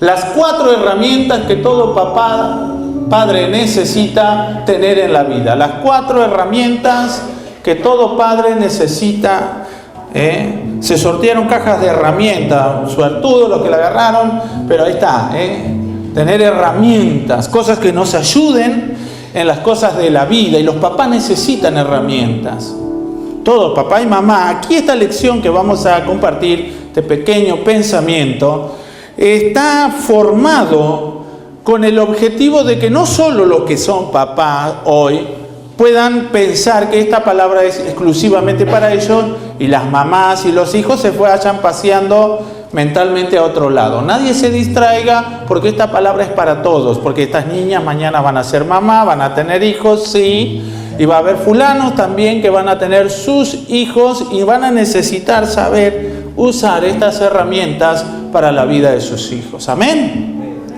Las 4 herramientas que todo padre necesita tener en la vida. Las 4 herramientas que todo padre necesita. Se sortearon cajas de herramientas. Suertudos los que la agarraron, pero ahí está. Tener herramientas, cosas que nos ayuden en las cosas de la vida. Y los papás necesitan herramientas. Todos, papá y mamá. Aquí esta lección que vamos a compartir, este pequeño pensamiento, está formado con el objetivo de que no solo los que son papás hoy puedan pensar que esta palabra es exclusivamente para ellos y las mamás y los hijos se vayan paseando mentalmente a otro lado. Nadie se distraiga porque esta palabra es para todos, porque estas niñas mañana van a ser mamá, van a tener hijos, sí, y va a haber fulanos también que van a tener sus hijos y van a necesitar saber usar estas herramientas para la vida de sus hijos. Amén.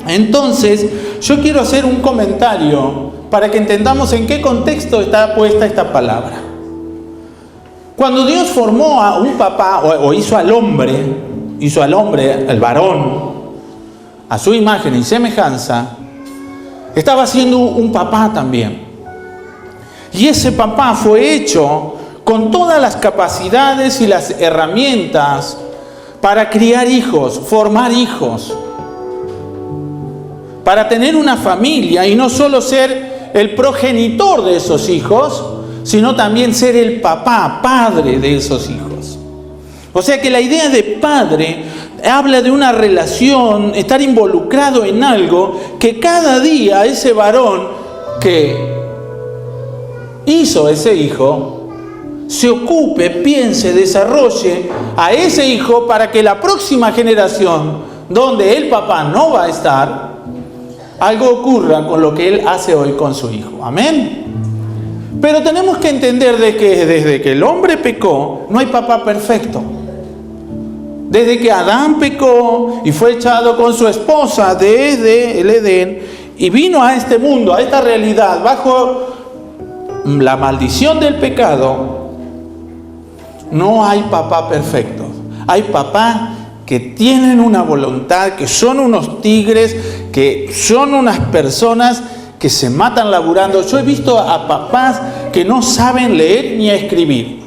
Entonces, yo quiero hacer un comentario para que entendamos en qué contexto está puesta esta palabra. Cuando Dios formó a un papá, o hizo al hombre, el varón, a su imagen y semejanza, estaba haciendo un papá también. Y ese papá fue hecho con todas las capacidades y las herramientas para criar hijos, formar hijos, para tener una familia y no solo ser el progenitor de esos hijos, sino también ser el papá, padre de esos hijos. O sea que la idea de padre habla de una relación, estar involucrado en algo que cada día ese varón que hizo ese hijo se ocupe, piense, desarrolle a ese hijo para que la próxima generación, donde el papá no va a estar, algo ocurra con lo que él hace hoy con su hijo. Amén. Pero tenemos que entender de que desde que el hombre pecó, no hay papá perfecto. Desde que Adán pecó y fue echado con su esposa desde el Edén y vino a este mundo, a esta realidad, bajo la maldición del pecado, no hay papá perfecto. Hay papá que tienen una voluntad, que son unos tigres, que son unas personas que se matan laburando. Yo he visto a papás que no saben leer ni escribir,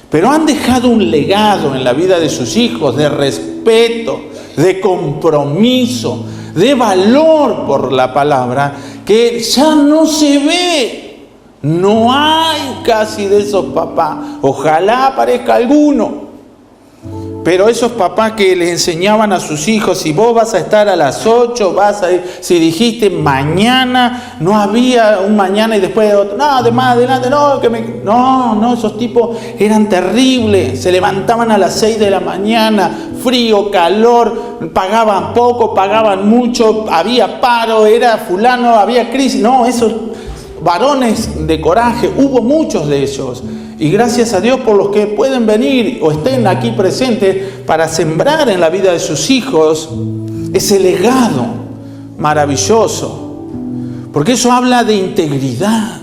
pero han dejado un legado en la vida de sus hijos de respeto, de compromiso, de valor por la palabra, que ya no se ve. No hay casi de esos papás. Ojalá aparezca alguno. Pero esos papás que les enseñaban a sus hijos, si vos vas a estar a las 8, vas a ir, si dijiste mañana, no había un mañana y después de otro, no, de más adelante, no, esos tipos eran terribles, se levantaban a las 6 de la mañana, frío, calor, pagaban poco, pagaban mucho, había paro, era fulano, había crisis, no, esos varones de coraje, hubo muchos de ellos. Y gracias a Dios por los que pueden venir o estén aquí presentes para sembrar en la vida de sus hijos ese legado maravilloso. Porque eso habla de integridad,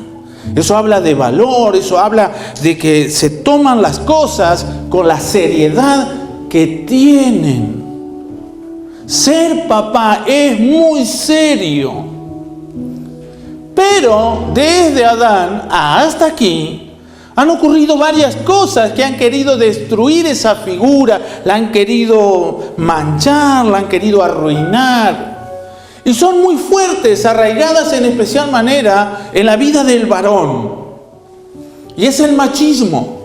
eso habla de valor, eso habla de que se toman las cosas con la seriedad que tienen. Ser papá es muy serio. Pero desde Adán hasta aquí han ocurrido varias cosas que han querido destruir esa figura, la han querido manchar, la han querido arruinar. Y son muy fuertes, arraigadas en especial manera en la vida del varón. Y es el machismo.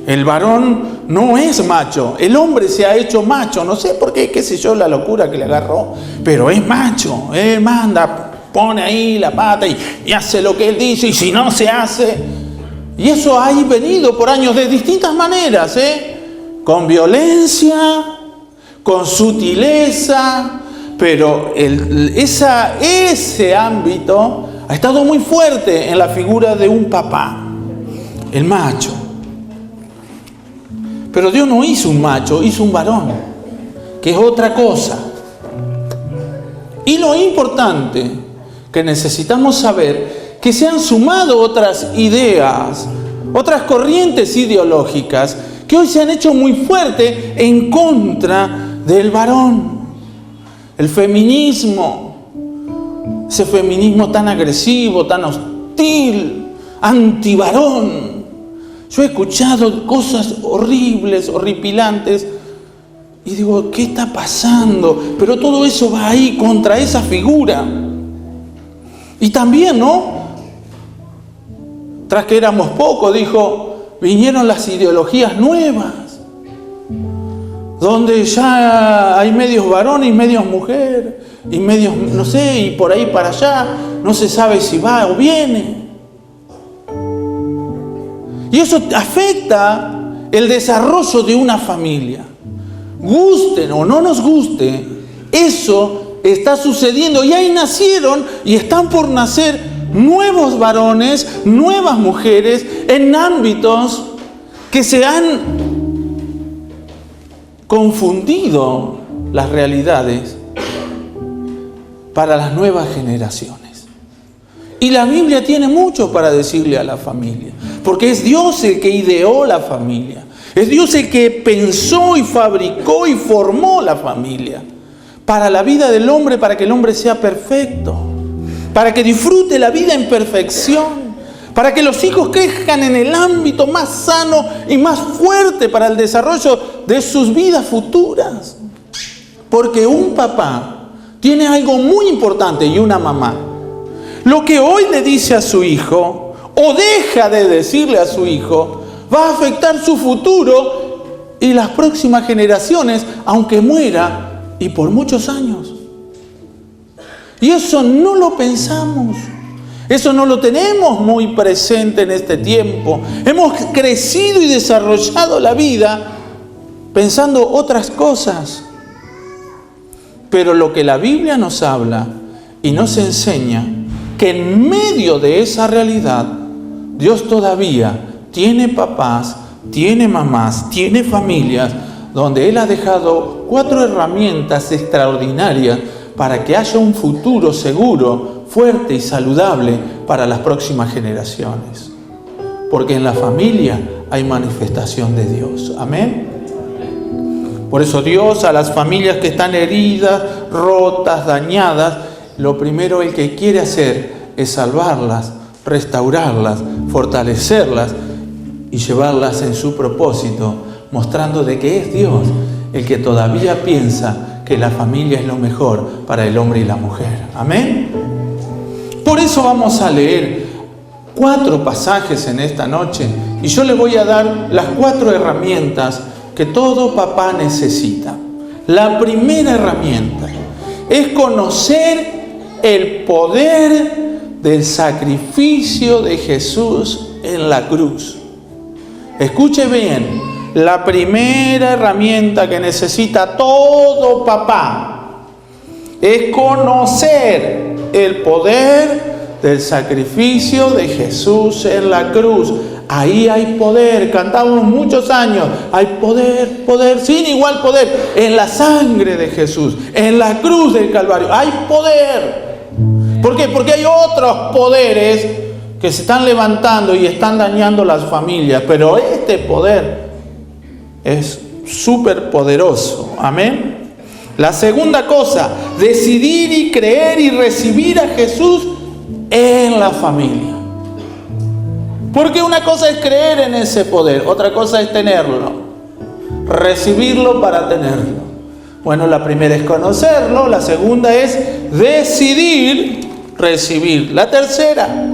El varón no es macho, el hombre se ha hecho macho, no sé por qué, qué sé yo, la locura que le agarró, pero es macho, él manda, pone ahí la pata y hace lo que él dice, y si no se hace. Y eso ha venido por años de distintas maneras, con violencia, con sutileza, pero ese ámbito ha estado muy fuerte en la figura de un papá, el macho. Pero Dios no hizo un macho, hizo un varón, que es otra cosa. Y lo importante que necesitamos saber, que se han sumado otras ideas, otras corrientes ideológicas, que hoy se han hecho muy fuertes en contra del varón. El feminismo, ese feminismo tan agresivo, tan hostil, antivarón. Yo he escuchado cosas horribles, horripilantes, y digo, ¿qué está pasando? Pero todo eso va ahí contra esa figura. Y también, ¿no? Tras que éramos pocos, dijo, vinieron las ideologías nuevas, donde ya hay medios varones y medios mujer, y medios, no sé, y por ahí para allá, no se sabe si va o viene. Y eso afecta el desarrollo de una familia. Gusten o no nos guste, eso está sucediendo y ahí nacieron y están por nacer nuevos varones, nuevas mujeres en ámbitos que se han confundido las realidades para las nuevas generaciones. Y la Biblia tiene mucho para decirle a la familia, porque es Dios el que ideó la familia. Es Dios el que pensó y fabricó y formó la familia para la vida del hombre, para que el hombre sea perfecto, para que disfrute la vida en perfección, para que los hijos crezcan en el ámbito más sano y más fuerte para el desarrollo de sus vidas futuras. Porque un papá tiene algo muy importante y una mamá. Lo que hoy le dice a su hijo o deja de decirle a su hijo va a afectar su futuro y las próximas generaciones, aunque muera y por muchos años. Y eso no lo pensamos. Eso no lo tenemos muy presente en este tiempo. Hemos crecido y desarrollado la vida pensando otras cosas. Pero lo que la Biblia nos habla y nos enseña, que en medio de esa realidad, Dios todavía tiene papás, tiene mamás, tiene familias, donde Él ha dejado 4 herramientas extraordinarias para que haya un futuro seguro, fuerte y saludable para las próximas generaciones. Porque en la familia hay manifestación de Dios. Amén. Por eso Dios a las familias que están heridas, rotas, dañadas, lo primero el que quiere hacer es salvarlas, restaurarlas, fortalecerlas y llevarlas en su propósito, mostrando de que es Dios el que todavía piensa que la familia es lo mejor para el hombre y la mujer. Amén. Por eso vamos a leer 4 pasajes en esta noche y yo les voy a dar las 4 herramientas que todo papá necesita. La primera herramienta es conocer el poder del sacrificio de Jesús en la cruz. Escuche bien, la primera herramienta que necesita todo papá es conocer el poder del sacrificio de Jesús en la cruz. Ahí hay poder, cantamos muchos años, hay poder, poder, sin igual poder, en la sangre de Jesús, en la cruz del Calvario, hay poder. ¿Por qué? Porque hay otros poderes que se están levantando y están dañando las familias, pero este poder es súper poderoso. Amén. La segunda cosa, decidir y creer y recibir a Jesús en la familia. Porque una cosa es creer en ese poder, otra cosa es tenerlo, recibirlo para tenerlo. Bueno, la primera es conocerlo, la segunda es decidir recibir. La tercera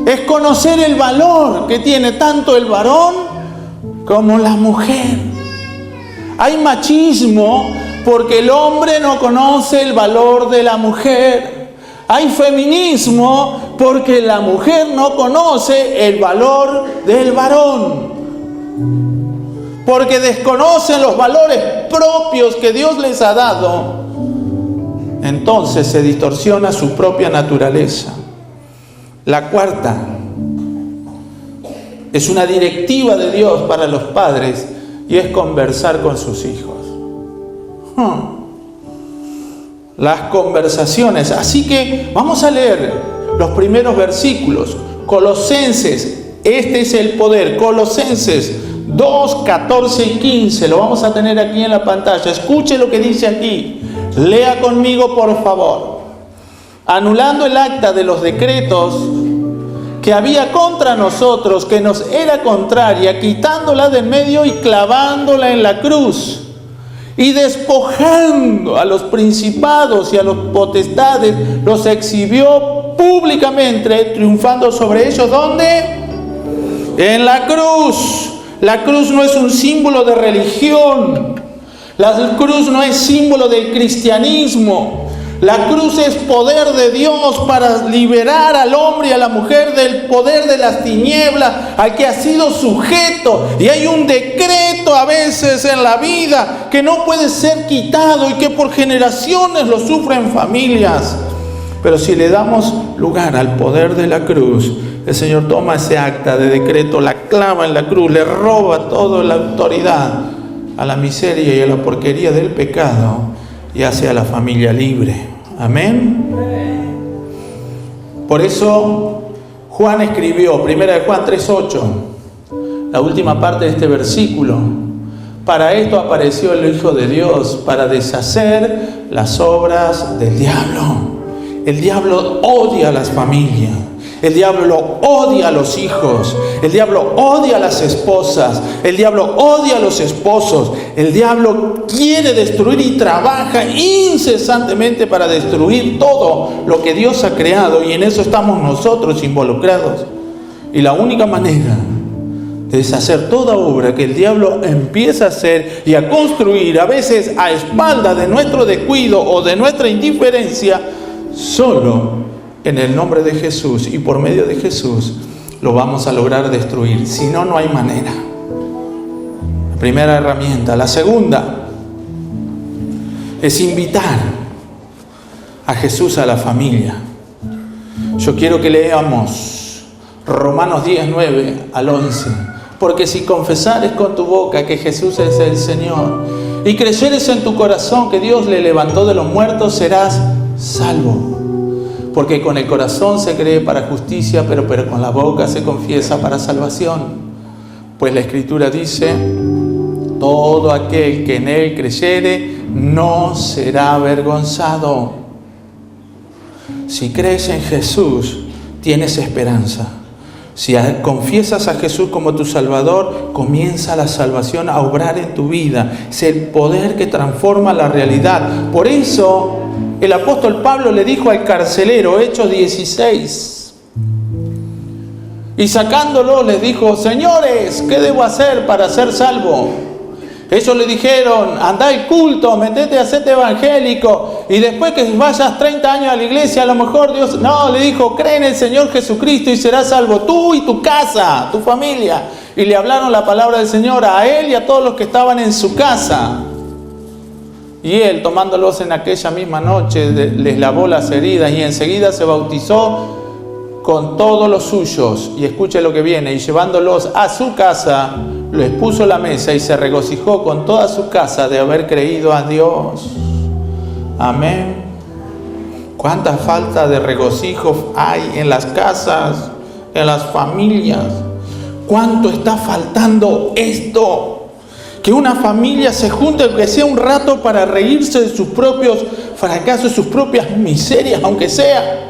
es conocer el valor que tiene tanto el varón como la mujer. Hay machismo porque el hombre no conoce el valor de la mujer. Hay feminismo porque la mujer no conoce el valor del varón. Porque desconocen los valores propios que Dios les ha dado. Entonces se distorsiona su propia naturaleza. La cuarta es una directiva de Dios para los padres y es conversar con sus hijos. Las conversaciones. Así que vamos a leer los primeros versículos. Colosenses, este es el poder. Colosenses 2, 14 y 15. Lo vamos a tener aquí en la pantalla. Escuche lo que dice aquí. Lea conmigo, por favor. Anulando el acta de los decretos que había contra nosotros, que nos era contraria, quitándola de en medio y clavándola en la cruz, y despojando a los principados y a los potestades, los exhibió públicamente, triunfando sobre ellos. ¿Dónde? En la cruz. La cruz no es un símbolo de religión. La cruz no es símbolo del cristianismo. La cruz es poder de Dios para liberar al hombre y a la mujer del poder de las tinieblas al que ha sido sujeto. Y hay un decreto a veces en la vida que no puede ser quitado y que por generaciones lo sufren familias. Pero si le damos lugar al poder de la cruz, el Señor toma ese acta de decreto, la clava en la cruz, le roba toda la autoridad a la miseria y a la porquería del pecado y hace a la familia libre. Amén. Por eso Juan escribió, 1 Juan 3:8, la última parte de este versículo: para esto apareció el Hijo de Dios, para deshacer las obras del diablo. El diablo odia a las familias. El diablo odia a los hijos. El diablo odia a las esposas. El diablo odia a los esposos. El diablo quiere destruir y trabaja incesantemente para destruir todo lo que Dios ha creado. Y en eso estamos nosotros involucrados. Y la única manera de deshacer toda obra que el diablo empieza a hacer y a construir, a veces a espaldas de nuestro descuido o de nuestra indiferencia, solo en el nombre de Jesús y por medio de Jesús lo vamos a lograr destruir. Si no, no hay manera. La primera herramienta. La segunda es invitar a Jesús a la familia. Yo quiero que leamos Romanos 10, 9 al 11. Porque si confesares con tu boca que Jesús es el Señor y creyeres en tu corazón que Dios le levantó de los muertos, serás salvo. Porque con el corazón se cree para justicia, pero con la boca se confiesa para salvación. Pues la Escritura dice: todo aquel que en Él creyere no será avergonzado. Si crees en Jesús, tienes esperanza. Si confiesas a Jesús como tu Salvador, comienza la salvación a obrar en tu vida. Es el poder que transforma la realidad. Por eso el apóstol Pablo le dijo al carcelero, Hechos 16, y sacándolo les dijo: señores, ¿qué debo hacer para ser salvo? Ellos le dijeron: anda al culto, metete a hacerte evangélico, y después que vayas 30 años a la iglesia, a lo mejor Dios... No, le dijo: cree en el Señor Jesucristo y serás salvo tú y tu casa, tu familia. Y le hablaron la palabra del Señor a él y a todos los que estaban en su casa. Y él, tomándolos en aquella misma noche, les lavó las heridas y enseguida se bautizó con todos los suyos. Y escuche lo que viene: y llevándolos a su casa, les puso la mesa y se regocijó con toda su casa de haber creído a Dios. Amén. ¿Cuánta falta de regocijo hay en las casas, en las familias? ¿Cuánto está faltando esto? Que una familia se junte, aunque sea un rato, para reírse de sus propios fracasos, sus propias miserias, aunque sea.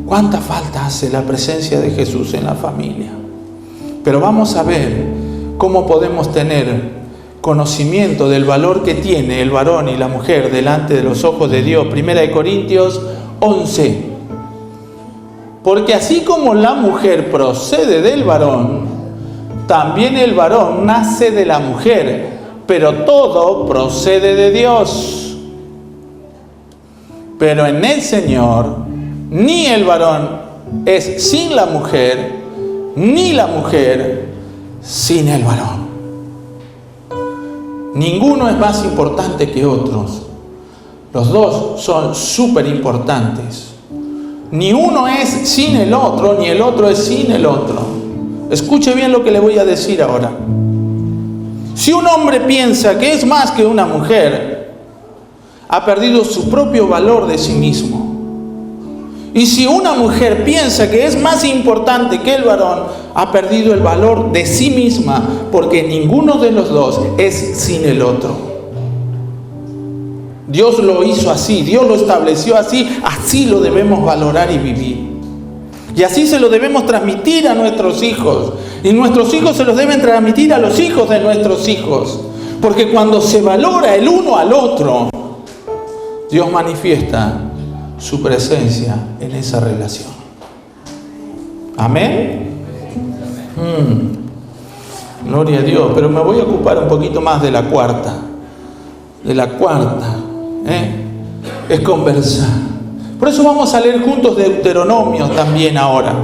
¿Cuánta falta hace la presencia de Jesús en la familia? Pero vamos a ver cómo podemos tener conocimiento del valor que tiene el varón y la mujer delante de los ojos de Dios. 1 Corintios 11. Porque así como la mujer procede del varón, también el varón nace de la mujer, pero todo procede de Dios. Pero en el Señor, ni el varón es sin la mujer, ni la mujer sin el varón. Ninguno es más importante que otros. Los dos son súper importantes. Ni uno es sin el otro, ni el otro es sin el otro. Escuche bien lo que le voy a decir ahora. Si un hombre piensa que es más que una mujer, ha perdido su propio valor de sí mismo. Y si una mujer piensa que es más importante que el varón, ha perdido el valor de sí misma, porque ninguno de los dos es sin el otro. Dios lo hizo así, Dios lo estableció así, así lo debemos valorar y vivir. Y así se lo debemos transmitir a nuestros hijos. Y nuestros hijos se los deben transmitir a los hijos de nuestros hijos. Porque cuando se valora el uno al otro, Dios manifiesta su presencia en esa relación. Amén. Gloria a Dios. Pero me voy a ocupar un poquito más de la cuarta. Es conversar. Por eso vamos a leer juntos Deuteronomio también ahora.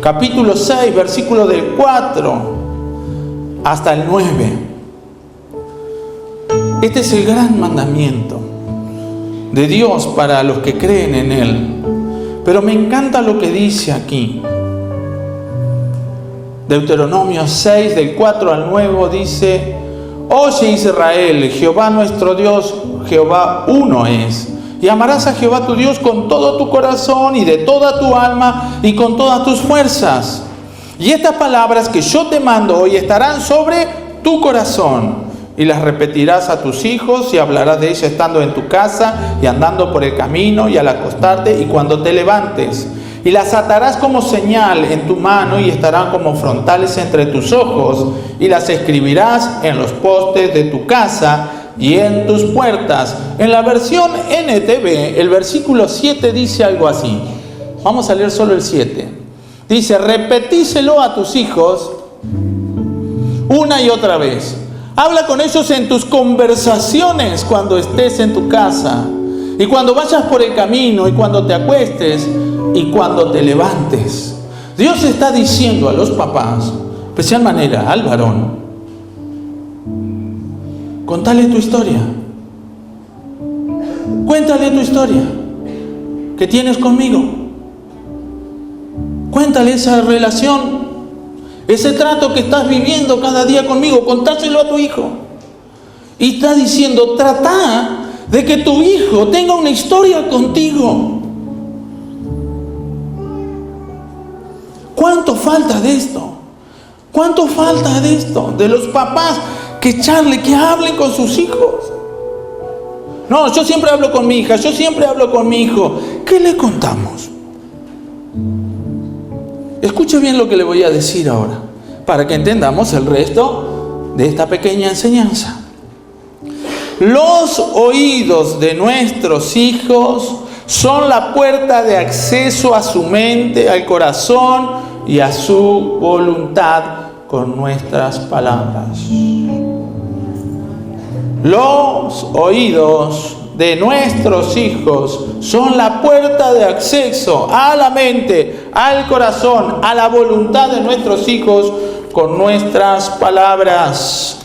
Capítulo 6, versículo del 4 hasta el 9. Este es el gran mandamiento de Dios para los que creen en Él. Pero me encanta lo que dice aquí. Deuteronomio 6, del 4 al 9 dice: Oye Israel, Jehová nuestro Dios, Jehová uno es. Y amarás a Jehová tu Dios con todo tu corazón y de toda tu alma y con todas tus fuerzas. Y estas palabras que yo te mando hoy estarán sobre tu corazón, y las repetirás a tus hijos y hablarás de ellas estando en tu casa y andando por el camino y al acostarte y cuando te levantes. Y las atarás como señal en tu mano y estarán como frontales entre tus ojos, y las escribirás en los postes de tu casa y en tus puertas. En la versión NTV, el versículo 7 dice algo así. Vamos a leer solo el 7. Dice: repetíselo a tus hijos una y otra vez. Habla con ellos en tus conversaciones cuando estés en tu casa, y cuando vayas por el camino, y cuando te acuestes, y cuando te levantes. Dios está diciendo a los papás, de especial manera al varón: contale tu historia. Cuéntale tu historia que tienes conmigo. Cuéntale esa relación, ese trato que estás viviendo cada día conmigo. Contáselo a tu hijo. Y está diciendo: trata de que tu hijo tenga una historia contigo. ¿Cuánto falta de esto? ¿Cuánto falta de esto? De los papás que charlen, que hablen con sus hijos. No, yo siempre hablo con mi hija, yo siempre hablo con mi hijo. ¿Qué le contamos? Escuche bien lo que le voy a decir ahora, para que entendamos el resto de esta pequeña enseñanza. Los oídos de nuestros hijos son la puerta de acceso a su mente, al corazón y a su voluntad con nuestras palabras. Los oídos de nuestros hijos son la puerta de acceso a la mente, al corazón, a la voluntad de nuestros hijos con nuestras palabras.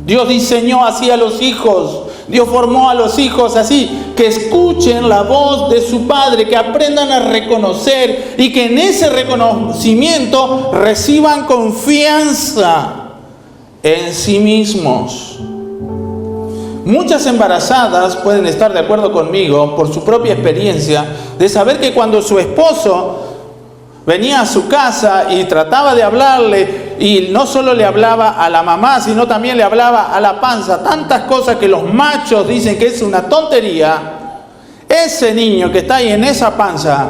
Dios diseñó así a los hijos. Dios formó a los hijos así, que escuchen la voz de su Padre, que aprendan a reconocer y que en ese reconocimiento reciban confianza en sí mismos. Muchas embarazadas pueden estar de acuerdo conmigo por su propia experiencia de saber que cuando su esposo venía a su casa y trataba de hablarle, y no solo le hablaba a la mamá, sino también le hablaba a la panza, tantas cosas que los machos dicen que es una tontería, ese niño que está ahí en esa panza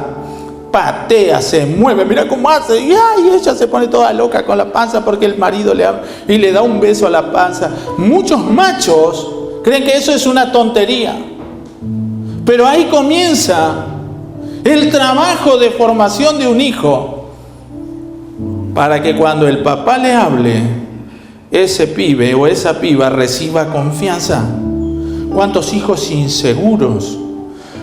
patea, se mueve, mira cómo hace, y ella se pone toda loca con la panza porque el marido le habla y le da un beso a la panza. Muchos machos creen que eso es una tontería, pero ahí comienza el trabajo de formación de un hijo, para que cuando el papá le hable, ese pibe o esa piba reciba confianza. ¿Cuántos hijos inseguros?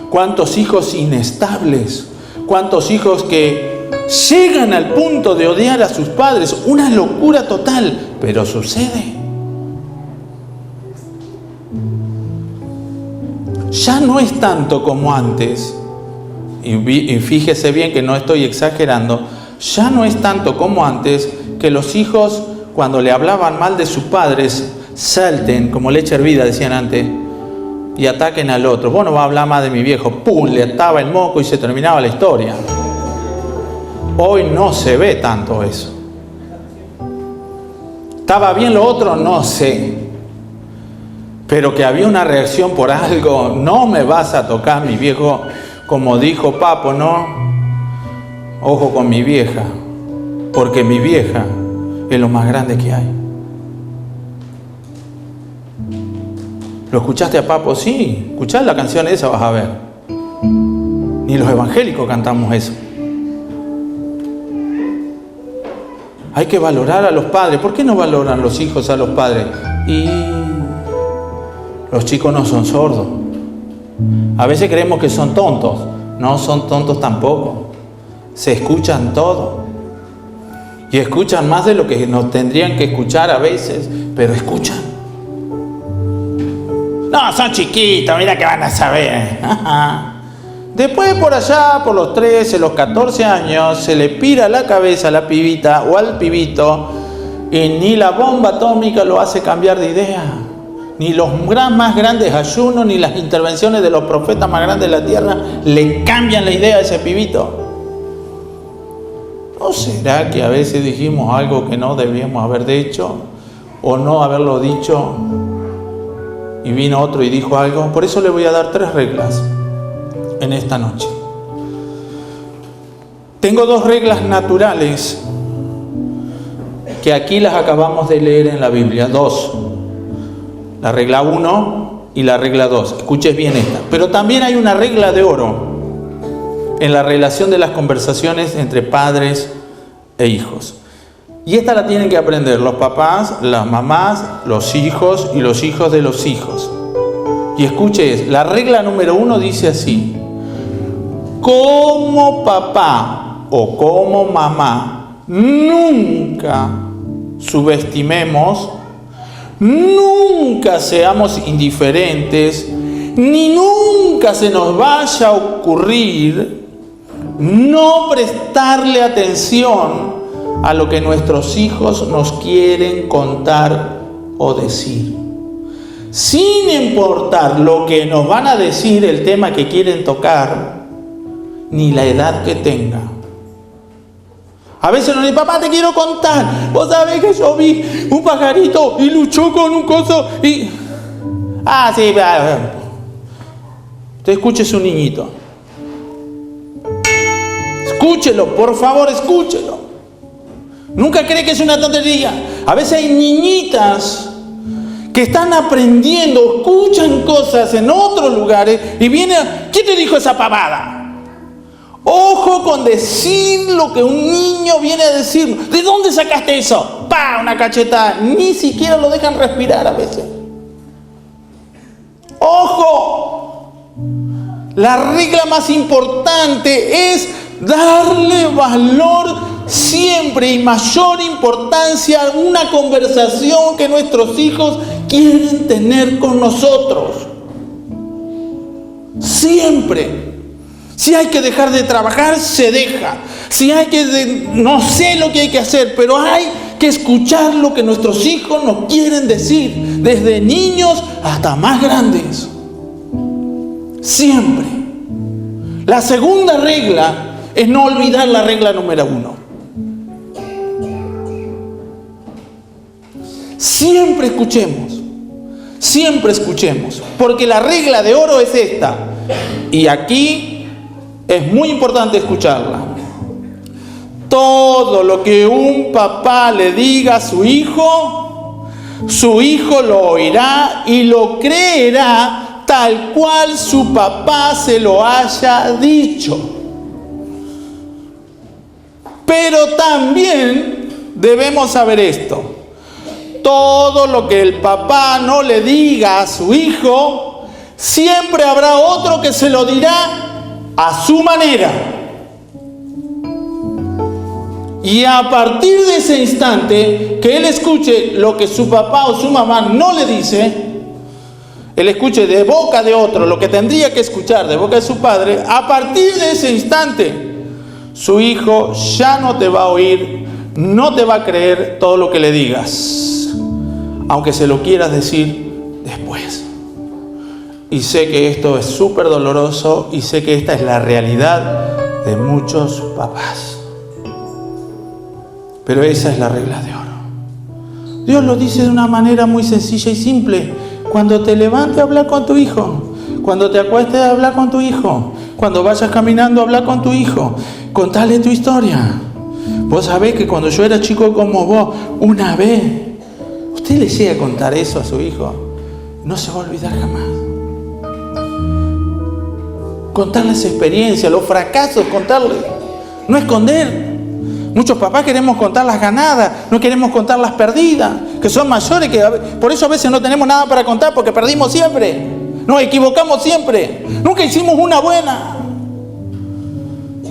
¿Cuántos hijos inestables? ¿Cuántos hijos que llegan al punto de odiar a sus padres? Una locura total, pero sucede. Ya no es tanto como antes. Y fíjese bien que no estoy exagerando, ya no es tanto como antes que los hijos, cuando le hablaban mal de sus padres, salten como leche hervida, decían antes, y ataquen al otro. Vos no vas a hablar más de mi viejo, ¡pum!, le ataba el moco y se terminaba la historia. Hoy no se ve tanto eso. ¿Estaba bien lo otro? No sé. Pero que había una reacción por algo. No me vas a tocar, mi viejo, como dijo Papo, ¿no? Ojo con mi vieja, porque mi vieja es lo más grande que hay. ¿Lo escuchaste a Papo? Sí. Escuchás la canción esa, vas a ver. Ni los evangélicos cantamos eso. Hay que valorar a los padres. ¿Por qué no valoran los hijos a los padres? Y los chicos no son sordos. A veces creemos que son tontos. No son tontos tampoco. Se escuchan todo. Y escuchan más de lo que nos tendrían que escuchar a veces, pero escuchan. No, son chiquitos, mira que van a saber. Después por allá, por los 13, los 14 años, se le pira la cabeza a la pibita o al pibito y ni la bomba atómica lo hace cambiar de idea. Ni los más grandes ayunos, ni las intervenciones de los profetas más grandes de la tierra le cambian la idea a ese pibito. ¿No será que a veces dijimos algo que no debíamos haber dicho o no haberlo dicho y vino otro y dijo algo? Por eso le voy a dar 3 reglas en esta noche. Tengo 2 reglas naturales que aquí las acabamos de leer en la Biblia. 2. La regla 1 y la regla 2. Escuches bien esta. Pero también hay una regla de oro en la relación de las conversaciones entre padres e hijos. Y esta la tienen que aprender los papás, las mamás, los hijos y los hijos de los hijos. Y escuche, la regla número 1 dice así: como papá o como mamá, nunca subestimemos, nunca seamos indiferentes, ni nunca se nos vaya a ocurrir no prestarle atención a lo que nuestros hijos nos quieren contar o decir. Sin importar lo que nos van a decir, el tema que quieren tocar, ni la edad que tenga. A veces nos dicen: papá, te quiero contar. Vos sabés que yo vi un pajarito y luchó con un coso y... Ah, sí, usted escuche a su niñito. Escúchelo, por favor, escúchelo. Nunca cree que es una tontería. A veces hay niñitas que están aprendiendo, escuchan cosas en otros lugares y viene... ¿Quién te dijo esa pavada? Ojo con decir lo que un niño viene a decir. ¿De dónde sacaste eso? ¡Pah! Una cachetada. Ni siquiera lo dejan respirar a veces. ¡Ojo! La regla más importante es darle valor siempre y mayor importancia a una conversación que nuestros hijos quieren tener con nosotros. Siempre. Si hay que dejar de trabajar, se deja. Si hay que... no sé lo que hay que hacer, pero hay que escuchar lo que nuestros hijos nos quieren decir, desde niños hasta más grandes. Siempre. La segunda regla es no olvidar la regla número 1. Siempre escuchemos, porque la regla de oro es esta, y aquí es muy importante escucharla. Todo lo que un papá le diga a su hijo lo oirá y lo creerá tal cual su papá se lo haya dicho. Pero también debemos saber esto: todo lo que el papá no le diga a su hijo, siempre habrá otro que se lo dirá a su manera. Y a partir de ese instante que él escuche lo que su papá o su mamá no le dice, él escuche de boca de otro lo que tendría que escuchar de boca de su padre, a partir de ese instante su hijo ya no te va a oír, no te va a creer todo lo que le digas, aunque se lo quieras decir después. Y sé que esto es súper doloroso y sé que esta es la realidad de muchos papás. Pero esa es la regla de oro. Dios lo dice de una manera muy sencilla y simple. Cuando te levantes, habla con tu hijo. Cuando te acuestes, habla con tu hijo. Cuando vayas caminando, habla con tu hijo. Contale tu historia. Vos sabés que cuando yo era chico como vos, una vez, usted le llega a contar eso a su hijo, no se va a olvidar jamás. Contarle esa experiencia, los fracasos, contarle. No esconder. Muchos papás queremos contar las ganadas, no queremos contar las perdidas, que son mayores, que por eso a veces no tenemos nada para contar, porque perdimos siempre, nos equivocamos siempre, nunca hicimos una buena.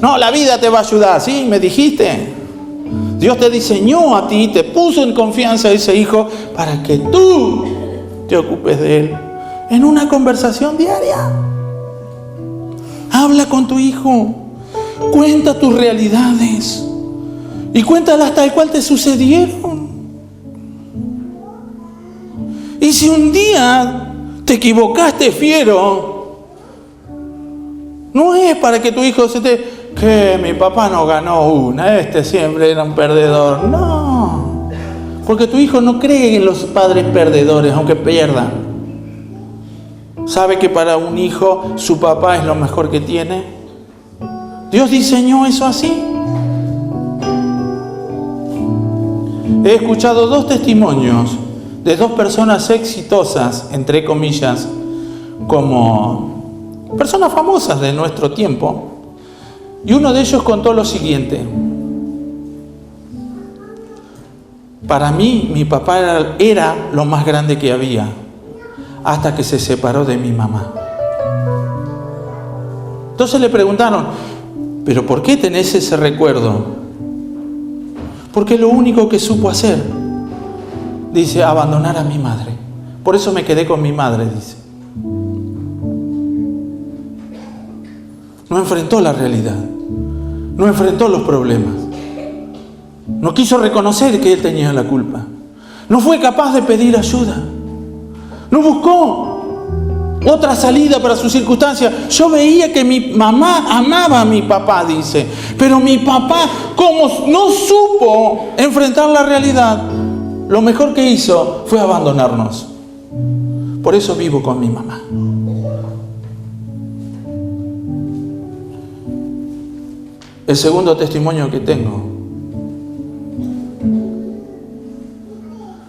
No, la vida te va a ayudar, ¿sí? Me dijiste. Dios te diseñó a ti, te puso en confianza a ese hijo para que tú te ocupes de él en una conversación diaria. Habla con tu hijo, cuenta tus realidades y cuéntalas tal cual te sucedieron. Y si un día te equivocaste, fiero, no es para que tu hijo se te... que mi papá no ganó una, siempre era un perdedor. No, porque tu hijo no cree en los padres perdedores, aunque pierdan. ¿Sabe que para un hijo su papá es lo mejor que tiene? Dios diseñó eso así. He escuchado 2 testimonios de 2 personas exitosas, entre comillas, como personas famosas de nuestro tiempo. Y uno de ellos contó lo siguiente. Para mí, mi papá era lo más grande que había, hasta que se separó de mi mamá. Entonces le preguntaron, ¿pero por qué tenés ese recuerdo? Porque lo único que supo hacer, dice, abandonar a mi madre. Por eso me quedé con mi madre, dice. No enfrentó la realidad. No enfrentó los problemas. No quiso reconocer que él tenía la culpa. No fue capaz de pedir ayuda. No buscó otra salida para su circunstancia. Yo veía que mi mamá amaba a mi papá, dice. Pero mi papá, como no supo enfrentar la realidad, lo mejor que hizo fue abandonarnos. Por eso vivo con mi mamá. El segundo testimonio que tengo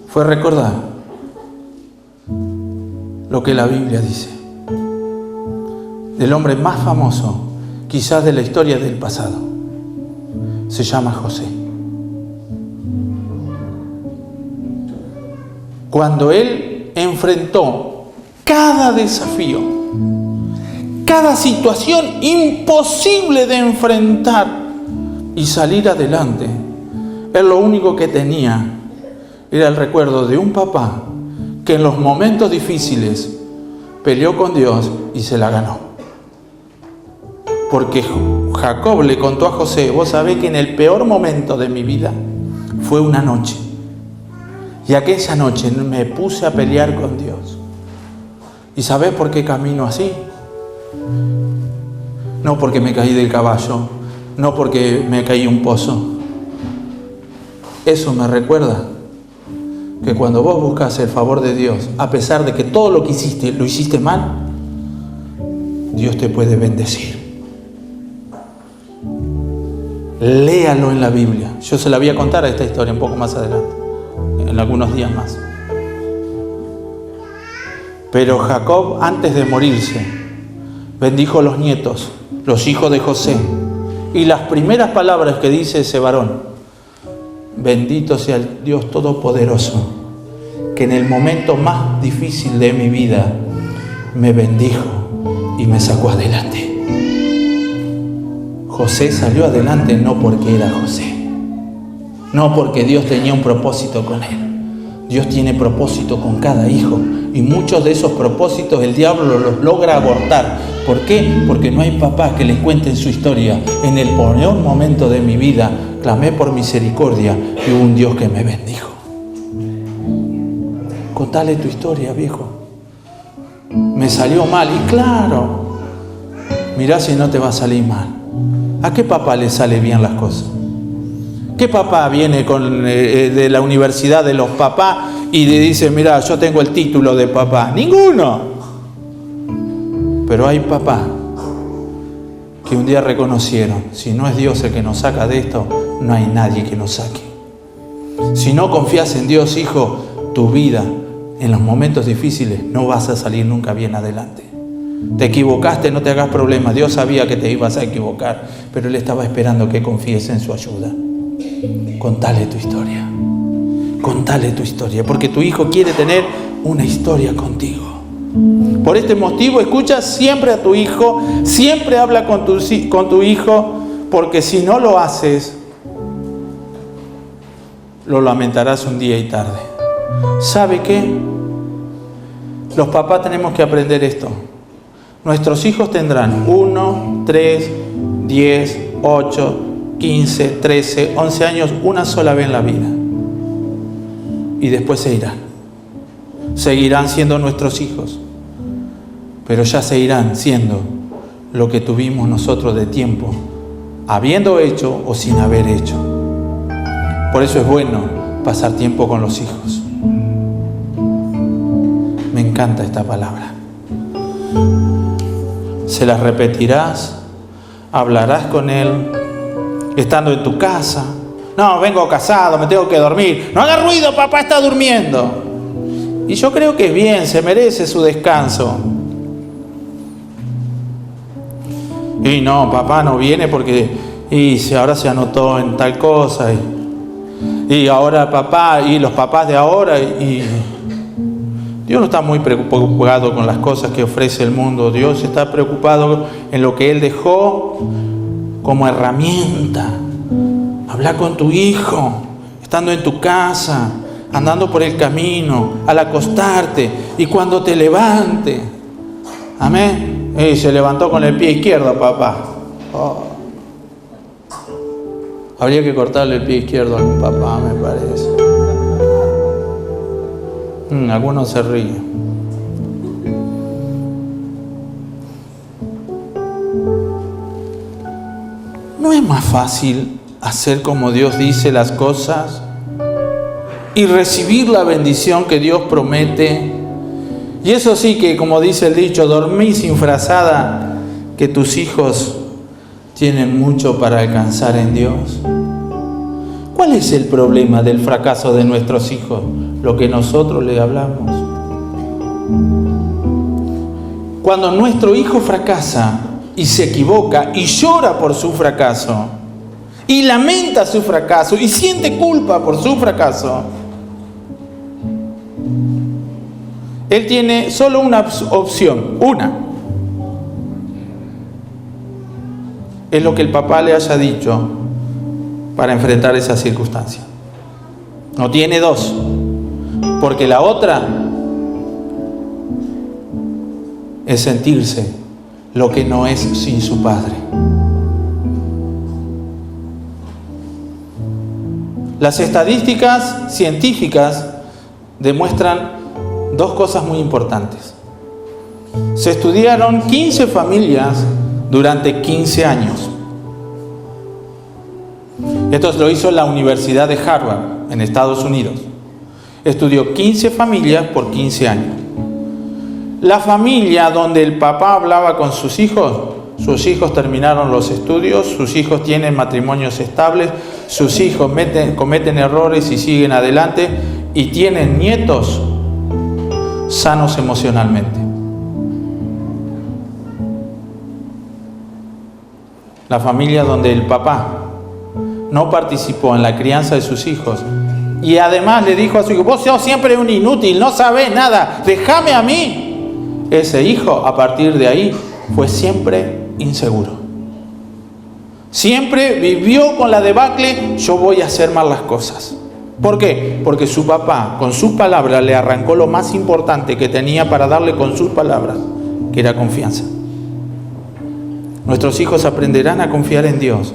fue recordar lo que la Biblia dice del hombre más famoso, quizás de la historia del pasado. Se llama José. Cuando él enfrentó cada desafío, cada situación imposible de enfrentar y salir adelante, él lo único que tenía era el recuerdo de un papá que en los momentos difíciles peleó con Dios y se la ganó. Porque Jacob le contó a José, vos sabés que en el peor momento de mi vida fue una noche. Y aquella noche me puse a pelear con Dios. ¿Y sabés por qué camino así? No porque me caí del caballo, no porque me caí un pozo. Eso me recuerda que cuando vos buscas el favor de Dios, a pesar de que todo lo que hiciste, lo hiciste mal, Dios te puede bendecir. Léalo en la Biblia. Yo se la voy a contar a esta historia un poco más adelante, en algunos días más. Pero Jacob, antes de morirse, bendijo a los nietos, los hijos de José. Y las primeras palabras que dice ese varón: bendito sea el Dios Todopoderoso, que en el momento más difícil de mi vida me bendijo y me sacó adelante. José salió adelante no porque era José, no porque Dios tenía un propósito con él. Dios tiene propósito con cada hijo, y muchos de esos propósitos el diablo los logra abortar. ¿Por qué? Porque no hay papás que les cuenten su historia. En el peor momento de mi vida clamé por misericordia y hubo un Dios que me bendijo. Contale tu historia, viejo. Me salió mal, y claro, mirá si no te va a salir mal. ¿A qué papá le sale bien las cosas? ¿Qué papá viene de la universidad de los papás y le dice, mira, yo tengo el título de papá? Ninguno. Pero hay papás que un día reconocieron, si no es Dios el que nos saca de esto, no hay nadie que nos saque. Si no confías en Dios, hijo, tu vida en los momentos difíciles no vas a salir nunca bien adelante. Te equivocaste, no te hagas problemas. Dios sabía que te ibas a equivocar, pero Él estaba esperando que confíes en su ayuda. Contale tu historia. Contale tu historia, porque tu hijo quiere tener una historia contigo. Por este motivo, escucha siempre a tu hijo, siempre habla con tu hijo, porque si no lo haces, lo lamentarás un día y tarde. ¿Sabe qué? Los papás tenemos que aprender esto. Nuestros hijos tendrán 1, 3, 10, 8, 15, 13, 11 años, una sola vez en la vida. Y después se irán. Seguirán siendo nuestros hijos, pero ya se irán siendo lo que tuvimos nosotros de tiempo, habiendo hecho o sin haber hecho. Por eso es bueno pasar tiempo con los hijos. Me encanta esta palabra. Se las repetirás, hablarás con él, estando en tu casa. No, vengo casado, me tengo que dormir. No haga ruido, papá está durmiendo. Y yo creo que es bien, se merece su descanso. Y no, papá no viene porque ahora se anotó en tal cosa. Y ahora papá, y los papás de ahora. Y Dios no está muy preocupado con las cosas que ofrece el mundo. Dios está preocupado en lo que Él dejó como herramienta. Habla con tu hijo, estando en tu casa, andando por el camino, al acostarte y cuando te levante. Amén. Se levantó con el pie izquierdo, papá. Oh. Habría que cortarle el pie izquierdo a mi papá, me parece. Algunos se ríen. ¿No es más fácil hacer como Dios dice las cosas y recibir la bendición que Dios promete? Y eso sí que, como dice el dicho, dormí sin frazada, que tus hijos tienen mucho para alcanzar en Dios. ¿Cuál es el problema del fracaso de nuestros hijos? Lo que nosotros le hablamos. Cuando nuestro hijo fracasa y se equivoca y llora por su fracaso y lamenta su fracaso y siente culpa por su fracaso, él tiene solo una opción, una. Es lo que el papá le haya dicho para enfrentar esa circunstancia. No tiene dos, porque la otra es sentirse lo que no es sin su padre. Las estadísticas científicas demuestran dos cosas muy importantes. Se estudiaron 15 familias durante 15 años. Esto lo hizo la Universidad de Harvard, en Estados Unidos. Estudió 15 familias por 15 años. La familia donde el papá hablaba con sus hijos terminaron los estudios, sus hijos tienen matrimonios estables, sus hijos cometen errores y siguen adelante y tienen nietos sanos emocionalmente. La familia donde el papá no participó en la crianza de sus hijos y además le dijo a su hijo: vos sos siempre un inútil, no sabés nada, déjame a mí. Ese hijo, a partir de ahí, fue siempre inseguro. Siempre vivió con la debacle: yo voy a hacer mal las cosas. ¿Por qué? Porque su papá, con sus palabras, le arrancó lo más importante que tenía para darle con sus palabras, que era confianza. Nuestros hijos aprenderán a confiar en Dios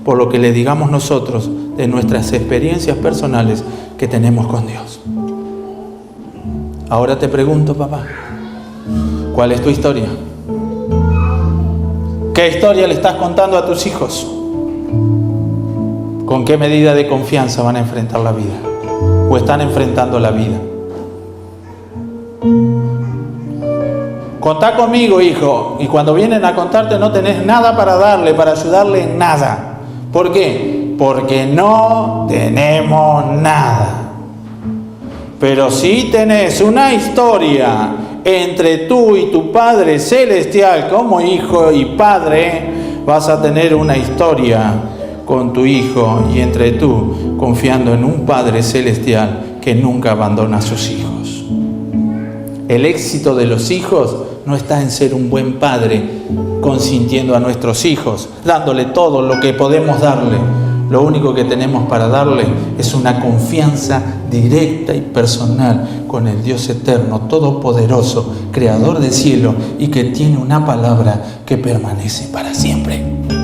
por lo que le digamos nosotros de nuestras experiencias personales que tenemos con Dios. Ahora te pregunto, papá, ¿cuál es tu historia? ¿Qué historia le estás contando a tus hijos? ¿Con qué medida de confianza van a enfrentar la vida? ¿O están enfrentando la vida? Contá conmigo, hijo. Y cuando vienen a contarte no tenés nada para darle, para ayudarle en nada. ¿Por qué? Porque no tenemos nada. Pero si tenés una historia entre tú y tu Padre Celestial como hijo y padre, vas a tener una historia con tu hijo y entre tú, confiando en un Padre Celestial que nunca abandona a sus hijos. El éxito de los hijos no está en ser un buen padre, consintiendo a nuestros hijos, dándole todo lo que podemos darle. Lo único que tenemos para darle es una confianza directa y personal con el Dios eterno, todopoderoso, creador del cielo y que tiene una palabra que permanece para siempre.